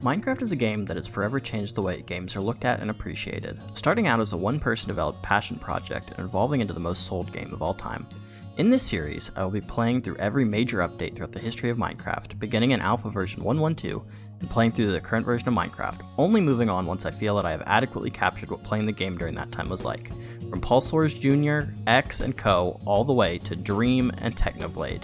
Minecraft is a game that has forever changed the way games are looked at and appreciated, starting out as a one-person developed passion project and evolving into the most sold game of all time. In this series, I will be playing through every major update throughout the history of Minecraft, beginning in alpha version 1.12 and playing through the current version of Minecraft, only moving on once I feel that I have adequately captured what playing the game during that time was like, from Pulsars Jr., X, and Co., all the way to Dream and Technoblade.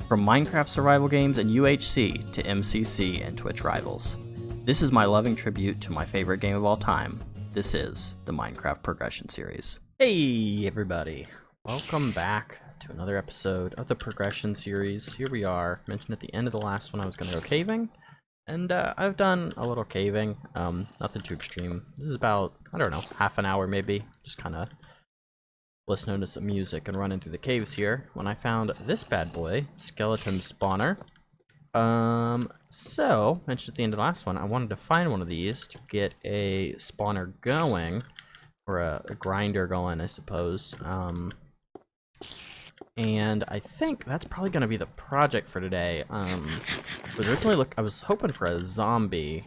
From Minecraft survival games and UHC to MCC and Twitch rivals. This is my loving tribute to my favorite game of all time. This is the Minecraft Progression Series. Hey everybody, welcome back to another episode of the Progression Series. Here we are. Mentioned at the end of the last one I was going to go caving, and I've done a little caving, nothing too extreme. This is about, I don't know, half an hour maybe, just kind of listening to some music and running through the caves here, when I found this bad boy, Skeleton Spawner. So, mentioned at the end of the last one, I wanted to find one of these to get a spawner going, or a grinder going, I suppose. And I think that's probably going to be the project for today. I was hoping for a zombie,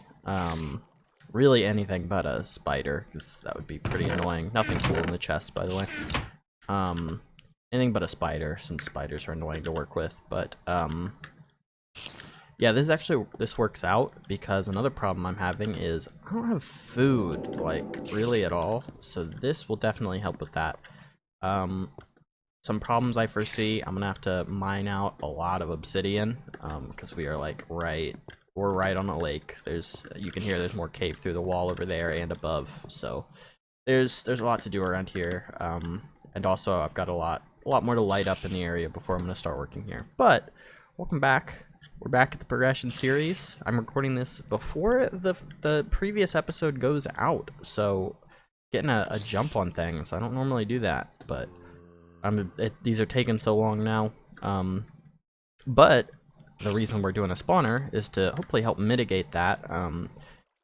really anything but a spider, because that would be pretty annoying. Nothing cool in the chest, by the way. Anything but a spider, since spiders are annoying to work with, but, yeah, this works out, because another problem I'm having is I don't have food, like, really at all, so this will definitely help with that. Some problems I foresee, I'm gonna have to mine out a lot of obsidian, because we are, like, we're right on a lake. You can hear there's more cave through the wall over there and above, so there's a lot to do around here, and also I've got a lot more to light up in the area before I'm gonna start working here. But, welcome back. We're back at the Progression Series. I'm recording this before the previous episode goes out, so getting a jump on things. I don't normally do that, but these are taking so long now. But the reason we're doing a spawner is to hopefully help mitigate that.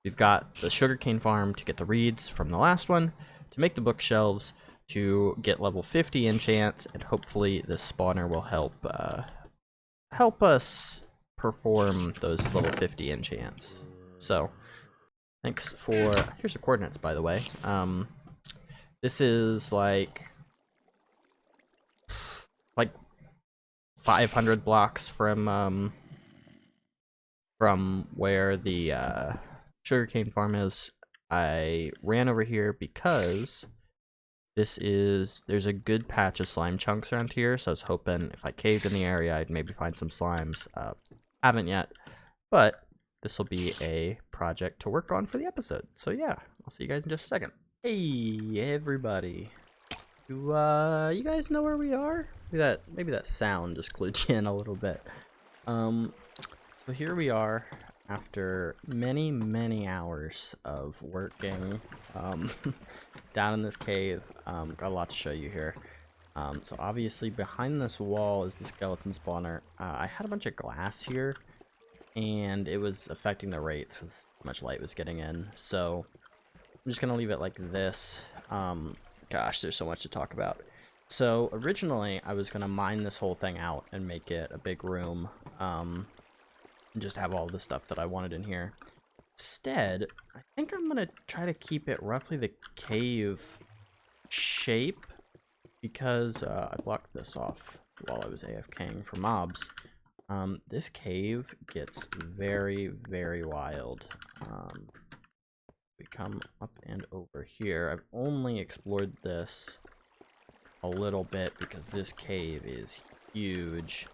We've got the sugarcane farm to get the reeds from the last one, to make the bookshelves, to get level 50 enchants, and hopefully this spawner will help us perform those level 50 enchants. So, thanks for... Here's the coordinates, by the way. This is like 500 blocks from where the sugarcane farm is. I ran over here because there's a good patch of slime chunks around here, so I was hoping if I caved in the area I'd maybe find some slimes. Haven't yet, but this will be a project to work on for the episode. So yeah, I'll see you guys in just a second. Hey everybody, do you guys know where we are? Maybe that sound just clued you in a little bit. So here we are after many hours of working down in this cave. Got a lot to show you here. So obviously behind this wall is the skeleton spawner. I had a bunch of glass here, and it was affecting the rates because much light was getting in. So I'm just gonna leave it like this. Gosh, there's so much to talk about. So originally I was gonna mine this whole thing out and make it a big room, and just have all the stuff that I wanted in here. Instead, I think I'm gonna try to keep it roughly the cave shape, because I blocked this off while I was AFKing for mobs. This cave gets very wild. We come up and over here. I've only explored this a little bit because this cave is huge.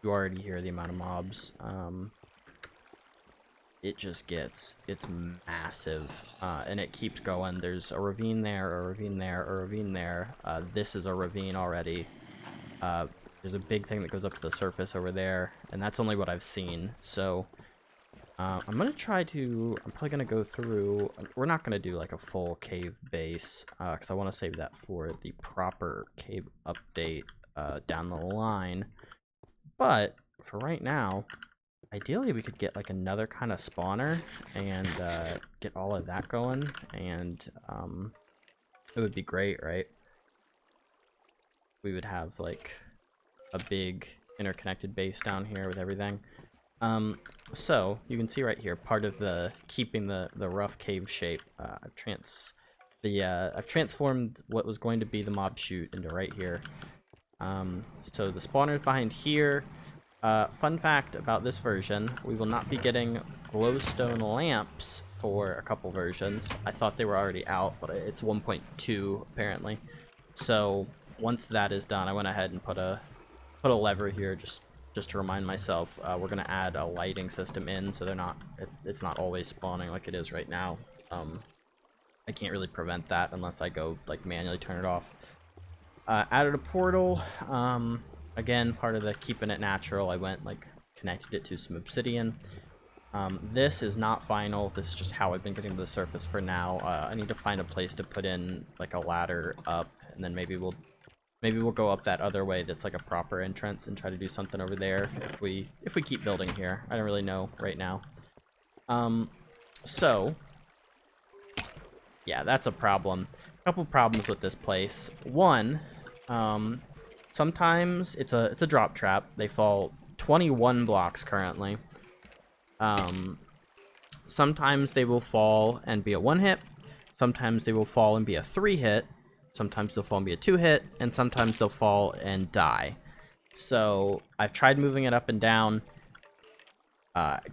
You already hear the amount of mobs. It's massive, and it keeps going. There's a ravine there, a ravine there, a ravine there. This is a ravine already. There's a big thing that goes up to the surface over there, and that's only what I've seen. So I'm probably gonna go through. We're not gonna do like a full cave base, because I want to save that for the proper cave update down the line. But for right now, ideally we could get like another kind of spawner and get all of that going, and it would be great, right? We would have like a big interconnected base down here with everything. So you can see right here, part of the keeping the rough cave shape. I've transformed what was going to be the mob chute into right here. So the spawner is behind here. Fun fact about this version, we will not be getting glowstone lamps for a couple versions. I thought they were already out, but it's 1.2 apparently. So once that is done, I went ahead and put a lever here just to remind myself. We're gonna add a lighting system in, so it's not always spawning like it is right now. I can't really prevent that unless I go like manually turn it off. Added a portal. Again, part of the keeping it natural, I went like connected it to some obsidian. This is not final. This is just how I've been getting to the surface for now. I need to find a place to put in like a ladder up, and then maybe we'll go up that other way that's like a proper entrance and try to do something over there if we keep building here. I don't really know right now. So yeah, that's a problem. A couple problems with this place. One, sometimes it's a drop trap. They fall 21 blocks currently. Sometimes they will fall and be a 1-hit. Sometimes they will fall and be a 3-hit. Sometimes they'll fall and be a 2-hit, and sometimes they'll fall and die. So I've tried moving it up and down.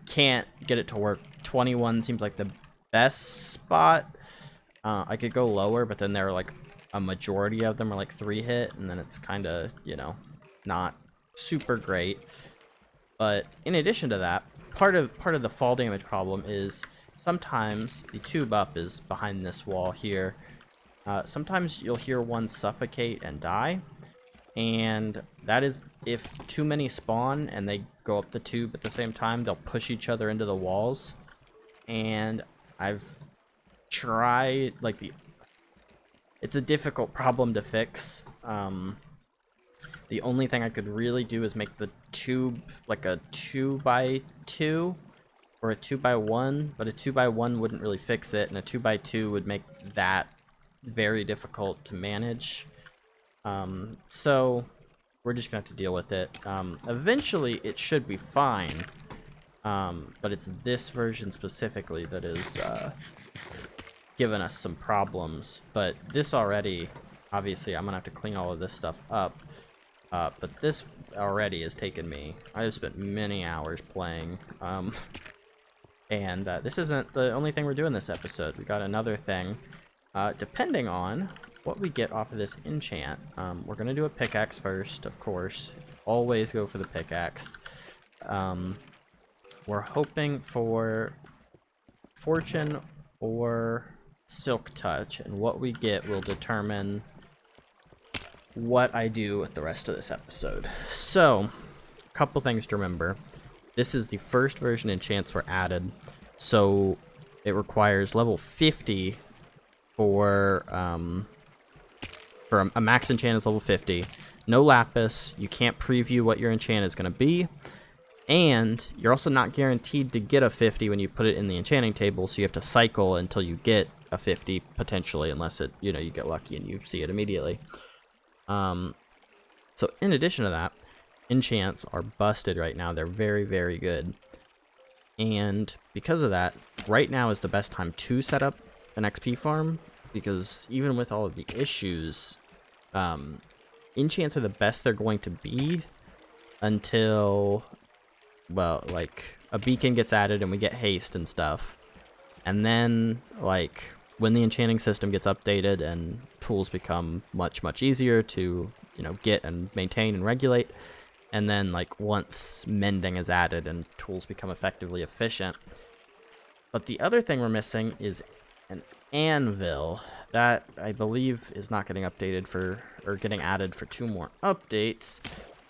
Can't get it to work. 21 seems like the best spot. I could go lower, but then there are like a majority of them are like 3-hit, and then it's kind of, you know, not super great. But in addition to that, part of the fall damage problem is sometimes the tube up is behind this wall here. Sometimes you'll hear one suffocate and die, and that is if too many spawn and they go up the tube at the same time, they'll push each other into the walls. And I've tried, like, it's a difficult problem to fix. The only thing I could really do is make the tube like a 2x2 or a 2x1, but a 2x1 wouldn't really fix it, and a 2x2 would make that very difficult to manage. So we're just gonna have to deal with it. Eventually it should be fine, but it's this version specifically that is giving us some problems. But this already, obviously I'm gonna have to clean all of this stuff up, but this already has taken me, I've spent many hours playing, and this isn't the only thing we're doing this episode. We got another thing. Depending on what we get off of this enchant, we're gonna do a pickaxe first, of course. Always go for the pickaxe. We're hoping for fortune or silk touch, and what we get will determine what I do with the rest of this episode. So, a couple things to remember. This is the first version enchants were added, so it requires level 50 for a max enchant is level 50. No lapis. You can't preview what your enchant is going to be. And you're also not guaranteed to get a 50 when you put it in the enchanting table, so you have to cycle until you get a 50, potentially, unless it, you know, you get lucky and you see it immediately. So in addition to that, enchants are busted right now. They're very, very good. And because of that, right now is the best time to set up an XP farm, because even with all of the issues, enchants are the best they're going to be until, well, like, a beacon gets added and we get haste and stuff. And then, like, when the enchanting system gets updated and tools become much, much easier to, you know, get and maintain and regulate, and then, like, once mending is added and tools become effectively efficient. But the other thing we're missing is an anvil. That, I believe, is not getting updated for, or getting added for 2 more updates.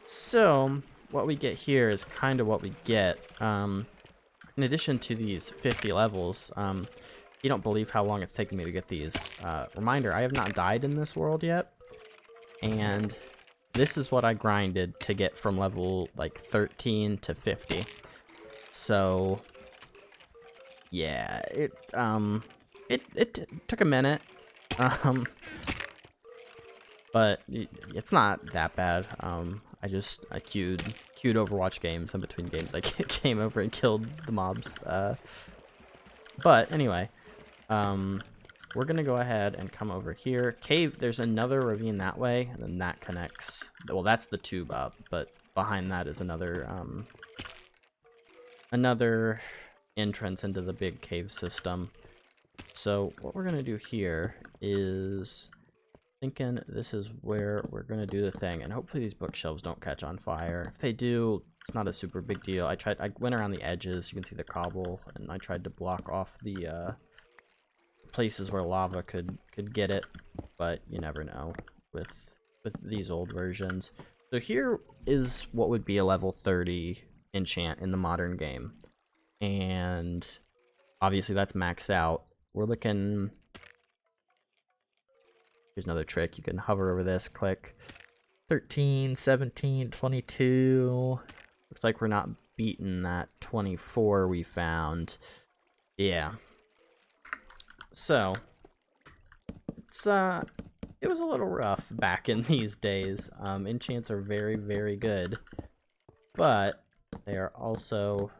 So what we get here is kind of what we get. In addition to these 50 levels, you don't believe how long it's taken me to get these. Reminder, I have not died in this world yet, and this is what I grinded to get from level like 13 to 50. So yeah, it took a minute, but it's not that bad. I queued queued Overwatch games. In between games, I came over and killed the mobs. But anyway, we're gonna go ahead and come over here. Cave, there's another ravine that way, and then that connects. Well, that's the tube up, but behind that is another another entrance into the big cave system. So what we're gonna do here is thinking this is where we're gonna do the thing, and hopefully these bookshelves don't catch on fire. If they do, it's not a super big deal. I went around the edges, you can see the cobble, and I tried to block off the places where lava could get it, but you never know with these old versions. So here is what would be a level 30 enchant in the modern game, and obviously that's maxed out. We're looking. Here's another trick. You can hover over this, click 13, 17, 22. Looks like we're not beating that 24 we found. Yeah. So it was a little rough back in these days. Enchants are very, very good, but they are also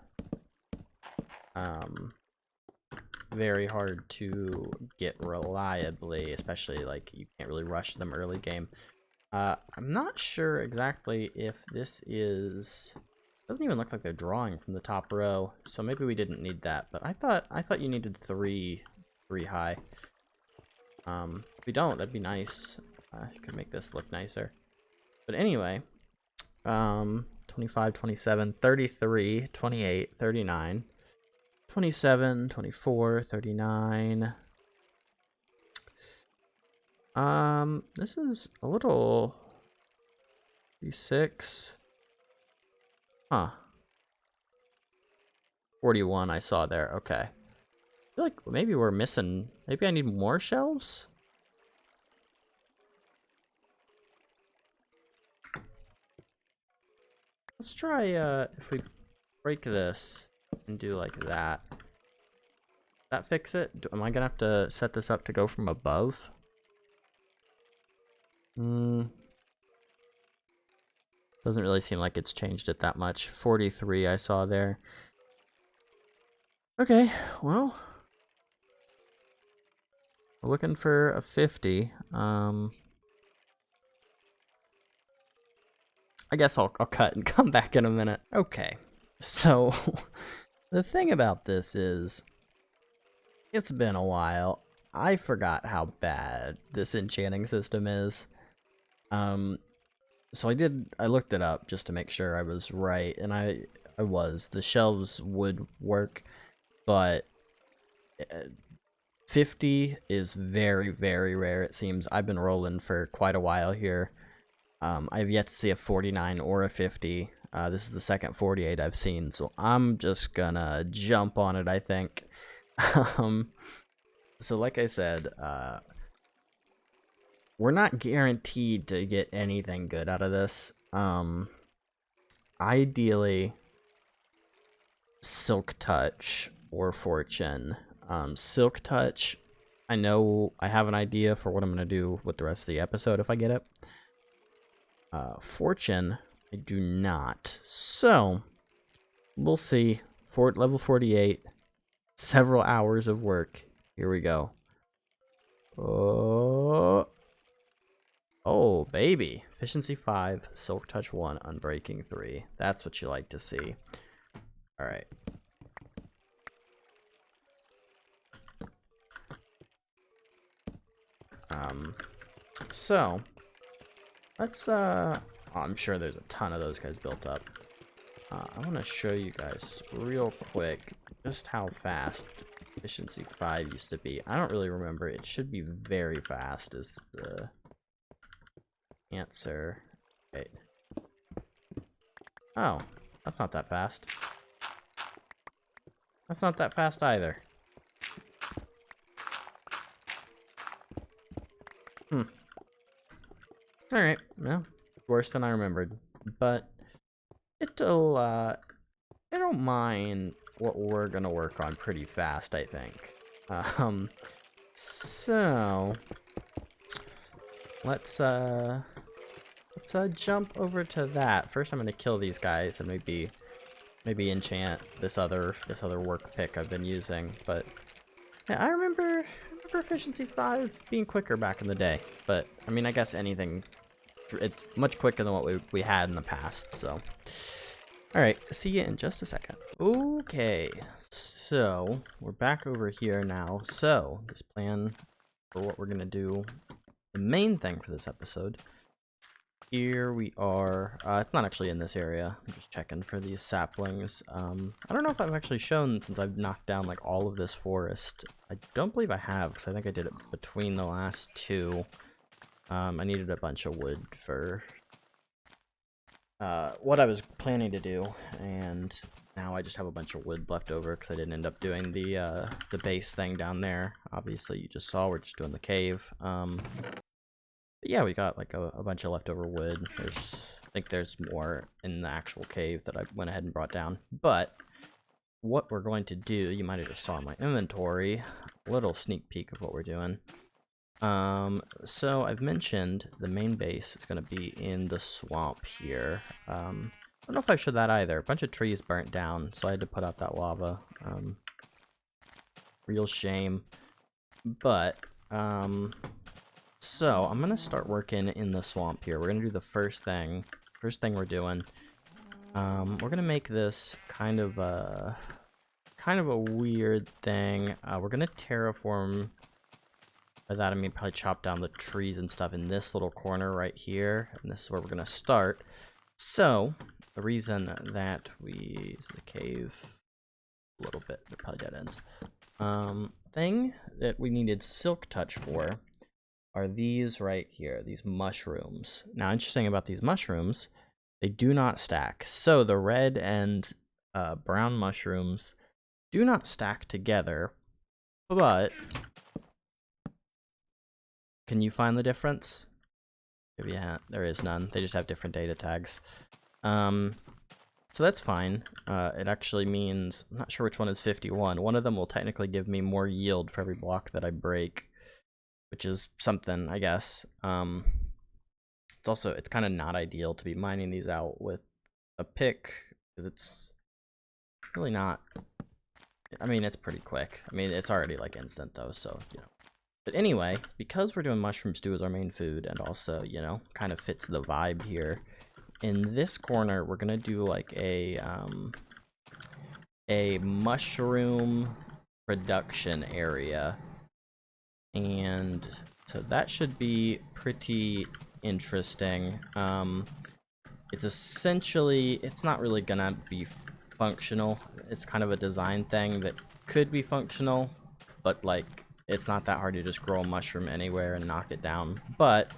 very hard to get reliably, especially like you can't really rush them early game. I'm not sure exactly if this is. Doesn't even look like they're drawing from the top row, so maybe we didn't need that. But I thought you needed three high. If we don't, that'd be nice. You could make this look nicer. But anyway, 25, 27, 33, 28, 39, 27, 24, 39. This is a little 36. Huh. 41 I saw there. Okay. I feel like maybe we're missing. Maybe I need more shelves? Let's try, if we break this and do like that. That fix it? Am I gonna have to set this up to go from above? Doesn't really seem like it's changed it that much. 43 I saw there. Okay, well. We're looking for a 50. I guess I'll cut and come back in a minute. Okay, so the thing about this is, it's been a while. I forgot how bad this enchanting system is. So I looked it up just to make sure I was right, and I was. The shelves would work, but 50 is very, very rare, it seems. I've been rolling for quite a while here. I've yet to see a 49 or a 50. This is the second 48 I've seen, so I'm just gonna jump on it, I think. So like I said, we're not guaranteed to get anything good out of this. Ideally, Silk Touch or Fortune. Silk Touch, I know I have an idea for what I'm going to do with the rest of the episode if I get it. Fortune, I do not. So, we'll see. Level 48, several hours of work. Here we go. Oh, baby. Efficiency 5, Silk Touch 1, Unbreaking 3. That's what you like to see. Alright. So, let's, I'm sure there's a ton of those guys built up. I want to show you guys real quick just how fast Efficiency 5 used to be. I don't really remember. It should be very fast is the answer. Wait. Oh, that's not that fast. That's not that fast either. Alright, well, worse than I remembered. But it'll, I don't mind what we're gonna work on pretty fast, I think. So let's let's jump over to that. First I'm gonna kill these guys and maybe enchant this other work pick I've been using. But yeah, I remember efficiency 5 being quicker back in the day. But I mean, I guess anything, it's much quicker than what we had in the past. So alright, see you in just a second. Okay, so we're back over here now. So this plan for what we're gonna do, the main thing for this episode. Here we are. It's not actually in this area. I'm just checking for these saplings. I don't know if I've actually shown since I've knocked down like all of this forest. I don't believe I have because I think I did it between the last two. I needed a bunch of wood for what I was planning to do, and now I just have a bunch of wood left over because I didn't end up doing the base thing down there. Obviously, you just saw we're just doing the cave. But yeah, we got like a bunch of leftover wood. I think there's more in the actual cave that I went ahead and brought down. But what we're going to do, you might have just saw in my inventory, a little sneak peek of what we're doing. So I've mentioned the main base is going to be in the swamp here. I don't know if I showed that either. A bunch of trees burnt down, so I had to put out that lava. Real shame. But, so I'm going to start working in the swamp here. We're going to do the first thing we're doing. We're going to make this kind of a weird thing. We're going to terraform. By that I mean probably chop down the trees and stuff in this little corner right here, and this is where we're gonna start. So the reason that we the cave a little bit, they're probably dead ends. Thing that we needed silk touch for are these right here, these mushrooms. Now, interesting about these mushrooms, they do not stack. So the red and brown mushrooms do not stack together, but can you find the difference? Yeah, there is none. They just have different data tags. So that's fine. It actually means, I'm not sure which one is 51. One of them will technically give me more yield for every block that I break, which is something, I guess. It's kind of not ideal to be mining these out with a pick, because it's really not, I mean, it's pretty quick. I mean, it's already like instant though, so, you know. But anyway, because we're doing mushroom stew as our main food, and also, you know, kind of fits the vibe here, in this corner, we're gonna do like a mushroom production area. And so that should be pretty interesting. It's essentially, it's not really gonna be functional. It's kind of a design thing that could be functional, but like, it's not that hard to just grow a mushroom anywhere and knock it down. But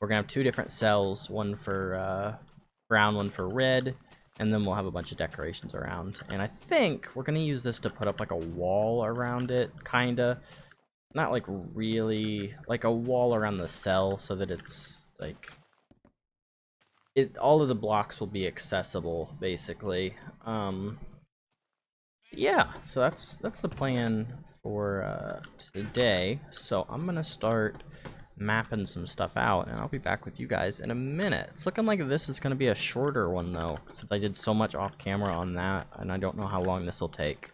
we're gonna have two different cells, one for brown, one for red, and then we'll have a bunch of decorations around. And I think we're gonna use this to put up like a wall around it, kinda. Not like really, like a wall around the cell so that it's like, all of the blocks will be accessible, basically. Yeah, so that's the plan for today. So I'm gonna start mapping some stuff out, and I'll be back with you guys in a minute. It's looking like this is gonna be a shorter one though, since I did so much off camera on that, and I don't know how long this will take.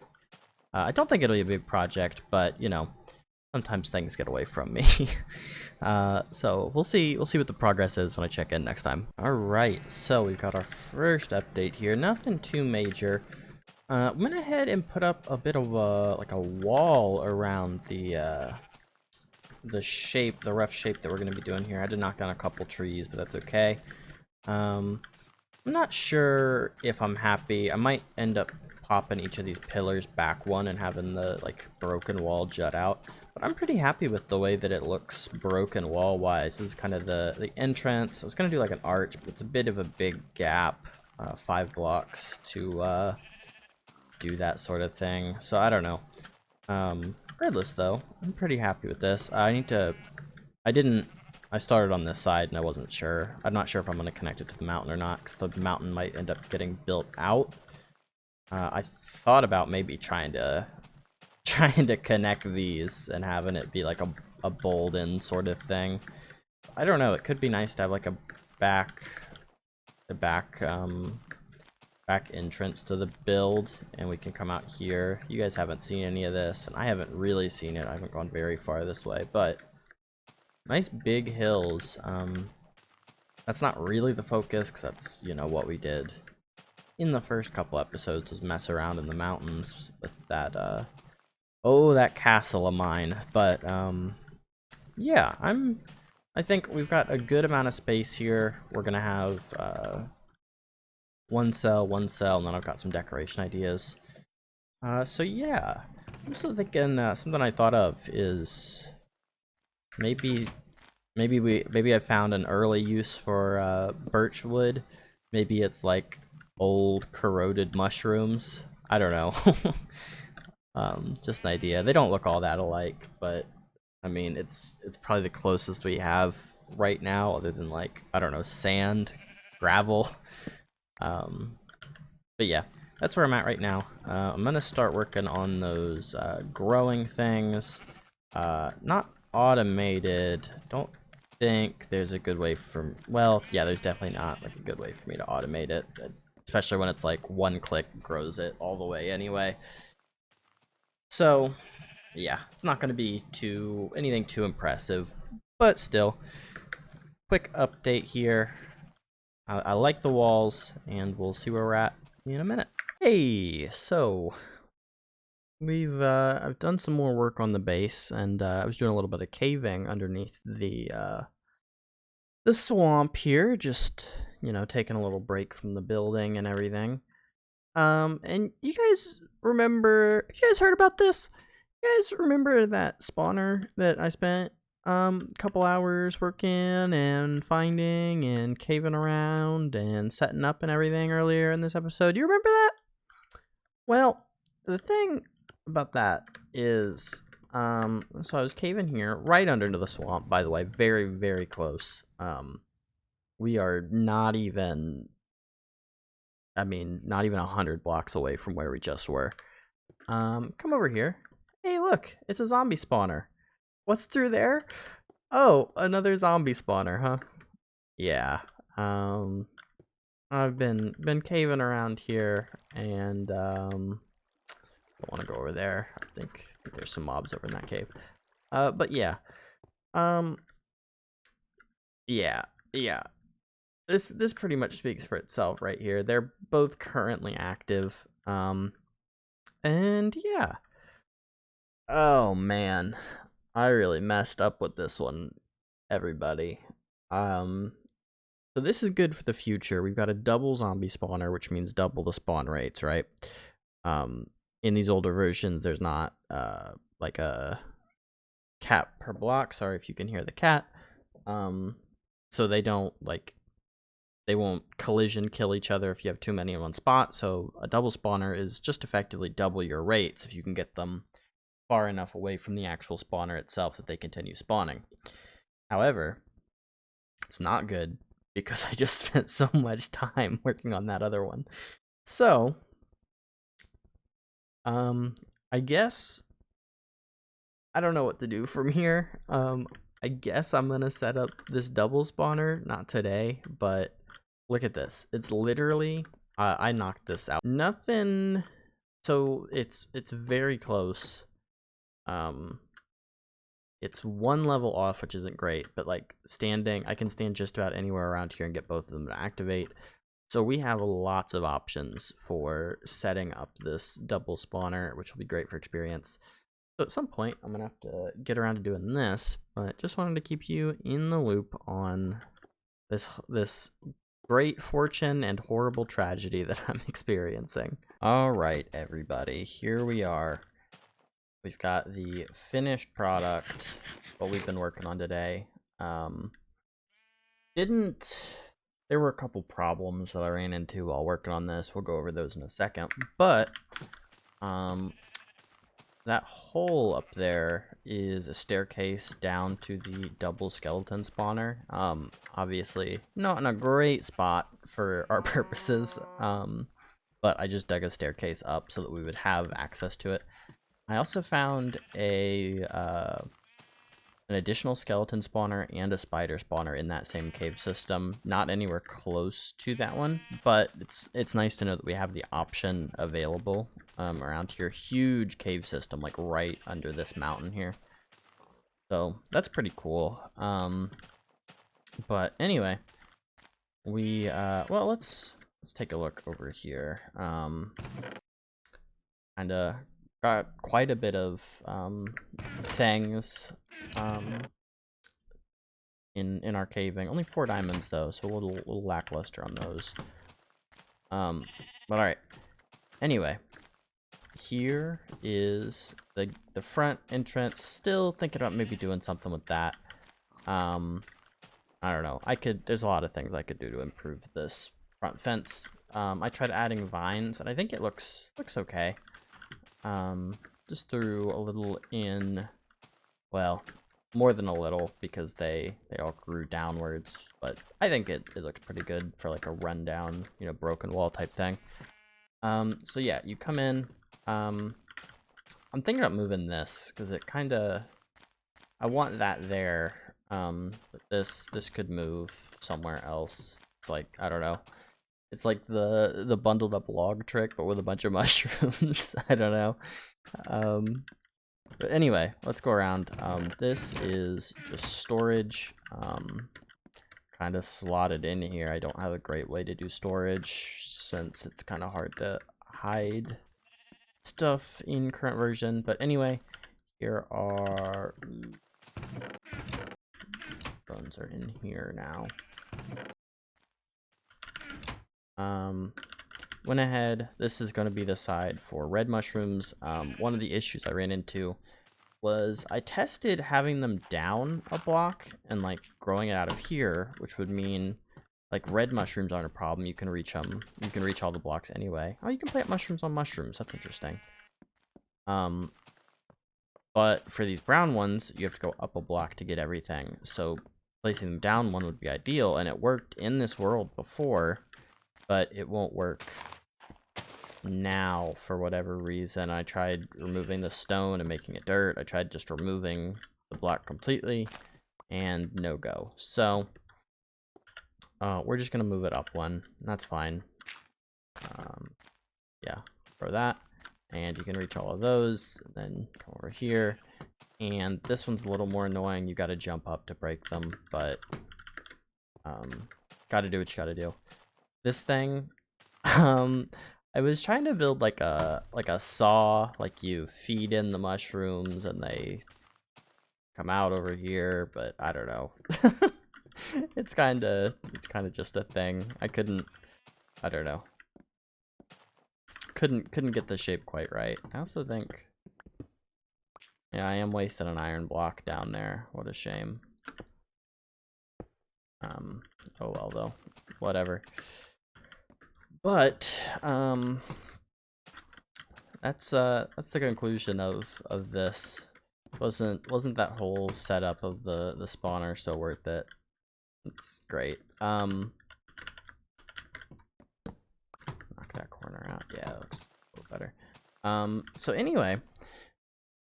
I don't think it'll be a big project, but you know, sometimes things get away from me. So we'll see what the progress is when I check in next time. All right, so we've got our first update here. Nothing too major. Went ahead and put up a bit of like a wall around the rough shape that we're gonna be doing here. I had to knock down a couple trees, but that's okay. I'm not sure if I'm happy. I might end up popping each of these pillars back one and having the like broken wall jut out. But I'm pretty happy with the way that it looks broken wall wise. This is kind of the entrance. I was gonna do like an arch, but it's a bit of a big gap, 5 blocks to do that sort of thing. So I don't know. Regardless though, I'm pretty happy with this. I started on this side and I wasn't sure. I'm not sure if I'm gonna connect it to the mountain or not, because the mountain might end up getting built out. I thought about maybe trying to connect these and having it be like a bold-in sort of thing. I don't know, it could be nice to have like back back entrance to the build, and we can come out here. You guys haven't seen any of this, and I haven't really seen it. I haven't gone very far this way, but nice big hills. That's not really the focus, because that's, you know, what we did in the first couple episodes, was mess around in the mountains with that, oh, that castle of mine. But, yeah, I think we've got a good amount of space here. We're gonna have, one cell, and then I've got some decoration ideas. So yeah, I'm also thinking, something I thought of is maybe I found an early use for birch wood. Maybe it's like old corroded mushrooms. I don't know. Just an idea. They don't look all that alike, but I mean, it's probably the closest we have right now, other than, like, I don't know, sand, gravel. But yeah, that's where I'm at right now. I'm gonna start working on those growing things. Not automated. Don't think there's a good way for, well, yeah, there's definitely not like a good way for me to automate it, especially when it's like one click grows it all the way anyway. So yeah, it's not going to be anything too impressive, but still, quick update here. I like the walls, and we'll see where we're at in a minute. Hey, so I've done some more work on the base, and I was doing a little bit of caving underneath the swamp here, just, you know, taking a little break from the building and everything. And you guys heard about this? You guys remember that spawner that I spent a couple hours working and finding and caving around and setting up and everything earlier in this episode? Do you remember that? Well, the thing about that is, so I was caving here right under the swamp, by the way, very, very close. We are not even 100 blocks away from where we just were. Come over here. Hey, look, it's a zombie spawner. What's through there? Oh, another zombie spawner, huh? Yeah. I've been caving around here, and don't want to go over there. I think there's some mobs over in that cave. But yeah. Yeah. This pretty much speaks for itself right here. They're both currently active. And yeah. Oh man, I really messed up with this one, everybody. So this is good for the future. We've got a double zombie spawner, which means double the spawn rates, right? In these older versions, there's not like a cap per block. Sorry if you can hear the cat. So they won't collision kill each other if you have too many in one spot. So a double spawner is just effectively double your rates if you can get them far enough away from the actual spawner itself that they continue spawning. However, it's not good because I just spent so much time working on that other one. So, I guess I don't know what to do from here. I guess I'm gonna set up this double spawner, not today, but look at this. It's literally, I knocked this out. Nothing, so it's very close. It's one level off, which isn't great, but like I can stand just about anywhere around here and get both of them to activate. So we have lots of options for setting up this double spawner, which will be great for experience. So at some point, I'm gonna have to get around to doing this, but just wanted to keep you in the loop on this great fortune and horrible tragedy that I'm experiencing. All right, everybody, here we are. We've got the finished product, what we've been working on today. There were a couple problems that I ran into while working on this. We'll go over those in a second. But, that hole up there is a staircase down to the double skeleton spawner. Obviously, not in a great spot for our purposes, but I just dug a staircase up so that we would have access to it. I also found a an additional skeleton spawner and a spider spawner in that same cave system. Not anywhere close to that one, but it's nice to know that we have the option available around here. Huge cave system, like right under this mountain here. So that's pretty cool. But anyway, we well, let's take a look over here. Kinda got quite a bit of things in our caving. Only 4 diamonds though, so a little lackluster on those. But all right. Anyway, here is the front entrance. Still thinking about maybe doing something with that. I don't know. There's a lot of things I could do to improve this front fence. I tried adding vines, and I think it looks okay. Just threw a little in, well, more than a little because they all grew downwards, but I think it looked pretty good for like a rundown, broken wall type thing. So yeah, you come in. I'm thinking about moving this because it kind of, I want that there. But this could move somewhere else. It's like, I don't know. It's like the bundled up log trick, but with a bunch of mushrooms. I don't know. But anyway, let's go around. This is just storage. Kind of slotted in here. I don't have a great way to do storage since it's kind of hard to hide stuff in current version. But anyway, here are bones are in here now. Went ahead. This is going to be the side for red mushrooms. One of the issues I ran into was I tested having them down a block and like growing it out of here, which would mean like red mushrooms aren't a problem. You can reach them. You can reach all the blocks anyway. Oh, you can plant mushrooms on mushrooms. That's interesting. But for these brown ones, you have to go up a block to get everything. So placing them down one would be ideal, and it worked in this world before, but it won't work now for whatever reason. I tried removing the stone and making it dirt. I tried just removing the block completely, and no go. So we're just gonna move it up one. That's fine. Yeah, throw that, and you can reach all of those. Then come over here, and this one's a little more annoying. You got to jump up to break them, but got to do what you got to do. This thing, I was trying to build like a saw, like you feed in the mushrooms and they come out over here, but I don't know. It's kind of just a thing. I don't know. Couldn't get the shape quite right. I also think, yeah, I am wasting an iron block down there. What a shame. Oh well though, whatever. But that's the conclusion of this. Wasn't that whole setup of the spawner so worth it? It's great. Knock that corner out. Yeah, that looks a little better. So anyway,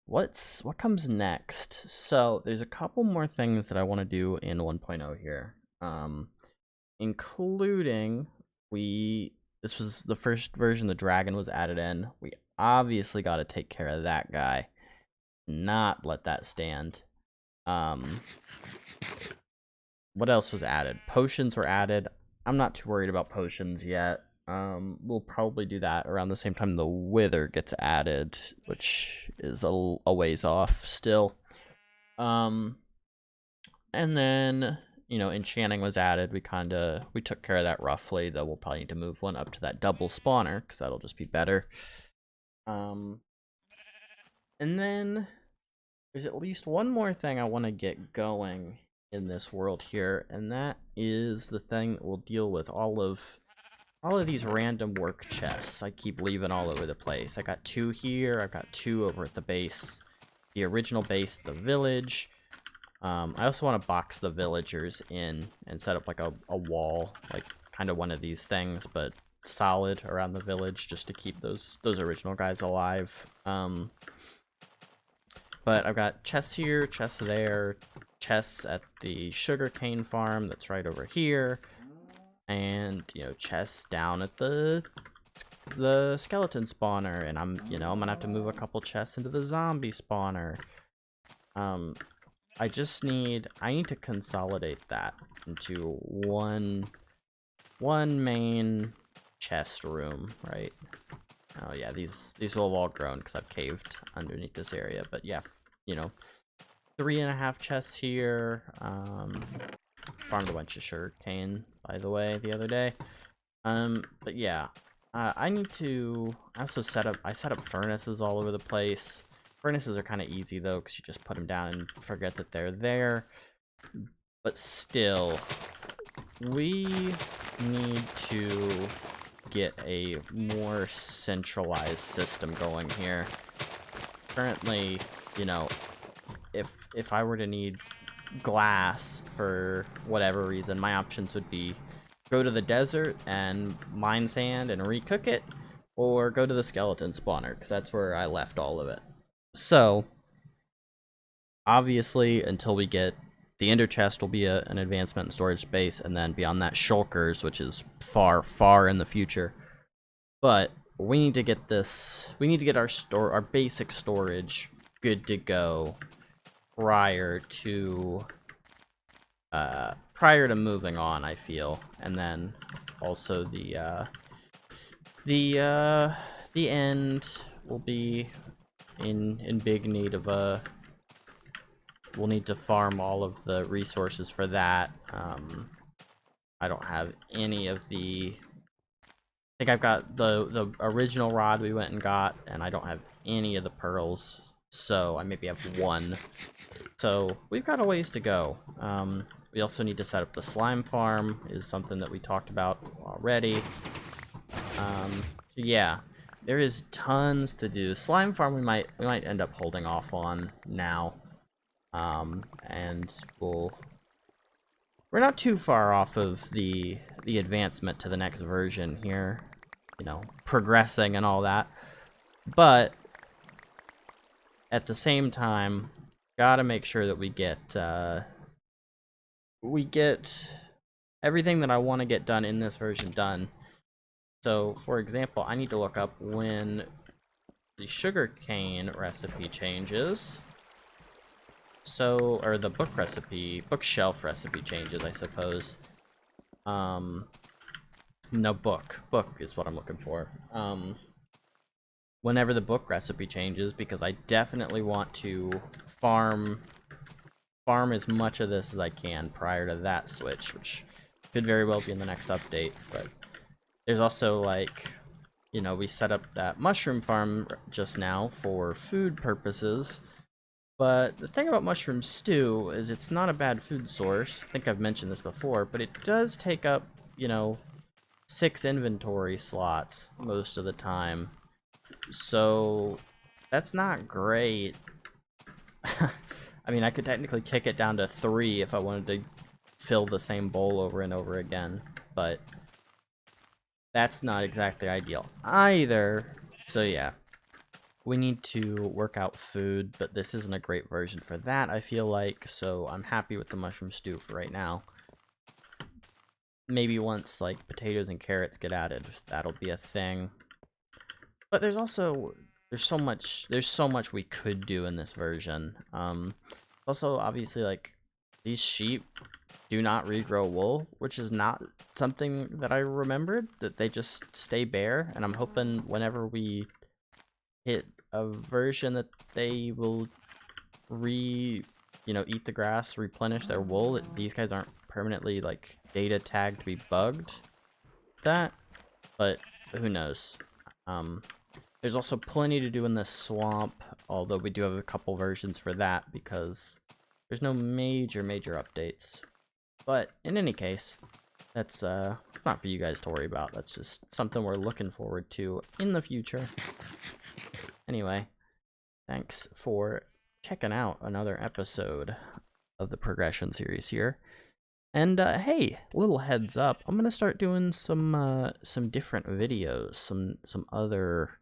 what comes next? So there's a couple more things that I want to do in 1.0 here. Including this was the first version the dragon was added in. We obviously got to take care of that guy. Not let that stand. What else was added? Potions were added. I'm not too worried about potions yet. We'll probably do that around the same time the wither gets added, which is a ways off still. And then, enchanting was added. We took care of that roughly, though we'll probably need to move one up to that double spawner, because that'll just be better. And then there's at least one more thing I want to get going in this world here, and that is the thing that will deal with all of these random work chests I keep leaving all over the place. I got 2 here, I've got 2 over at the base, the original base, the village. I also want to box the villagers in and set up like a wall, like kind of one of these things, but solid around the village just to keep those original guys alive. But But I've got chests here, chests there, chests at the sugarcane farm that's right over here, and chests down at the skeleton spawner, and I'm gonna have to move a couple chests into the zombie spawner. I need to consolidate that into one main chest room, right? Oh yeah, these will have all grown because I've caved underneath this area. But yeah, 3.5 chests here. Farmed a bunch of sugarcane, by the way, the other day. But yeah, I also set up furnaces all over the place. Furnaces are kind of easy though, because you just put them down and forget that they're there. But still, we need to get a more centralized system going here. Currently, if I were to need glass for whatever reason, my options would be go to the desert and mine sand and recook it, or go to the skeleton spawner, because that's where I left all of it. So, obviously, until we get the ender chest will be an advancement in storage space, and then beyond that, shulkers, which is far, far in the future. But we need to get this. We need to get our basic storage good to go prior to moving on, I feel. And then also the end will be in big need of a. We'll need to farm all of the resources for that. I don't have any of the. I think I've got the original rod we went and got, and I don't have any of the pearls. So I maybe have one. So we've got a ways to go. We also need to set up the slime farm, is something that we talked about already. Yeah, there is tons to do. Slime farm we might end up holding off on now. And we're not too far off of the advancement to the next version here, progressing and all that. But at the same time, gotta make sure that we get everything that I want to get done in this version done. So, for example, I need to look up when the sugarcane recipe changes. So, or the bookshelf recipe changes, I suppose. No, book is what I'm looking for. Whenever the book recipe changes, because I definitely want to farm as much of this as I can prior to that switch, which could very well be in the next update. But there's also, like, we set up that mushroom farm just now for food purposes. But the thing about mushroom stew is it's not a bad food source. I think I've mentioned this before, but it does take up, 6 inventory slots most of the time. So that's not great. I mean, I could technically kick it down to 3 if I wanted to fill the same bowl over and over again, but that's not exactly ideal either. So yeah. We need to work out food, but this isn't a great version for that, I feel like, so I'm happy with the mushroom stew for right now. Maybe once, like, potatoes and carrots get added, that'll be a thing. But there's so much we could do in this version. Also, obviously, like, these sheep do not regrow wool, which is not something that I remembered, that they just stay bare, and I'm hoping whenever we hit a version that they will eat the grass, replenish their wool. These guys aren't permanently, like, data tagged to be bugged. But who knows? There's also plenty to do in this swamp, although we do have a couple versions for that because there's no major updates. But in any case, that's it's not for you guys to worry about. That's just something we're looking forward to in the future. Anyway, thanks for checking out another episode of the progression series here. And hey, little heads up, I'm gonna start doing some different videos, some other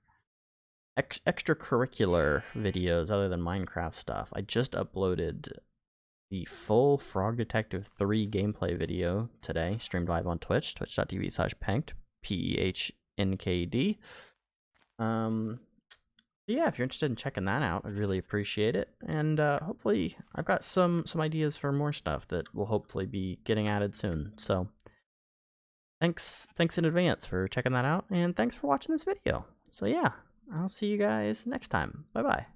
extracurricular videos other than Minecraft stuff. I just uploaded the full Frog Detective 3 gameplay video today, streamed live on Twitch, twitch.tv/penkd, PEHNKD. Yeah, if you're interested in checking that out, I'd really appreciate it. And hopefully, I've got some ideas for more stuff that will hopefully be getting added soon. So, thanks in advance for checking that out, and thanks for watching this video. So yeah, I'll see you guys next time. Bye bye.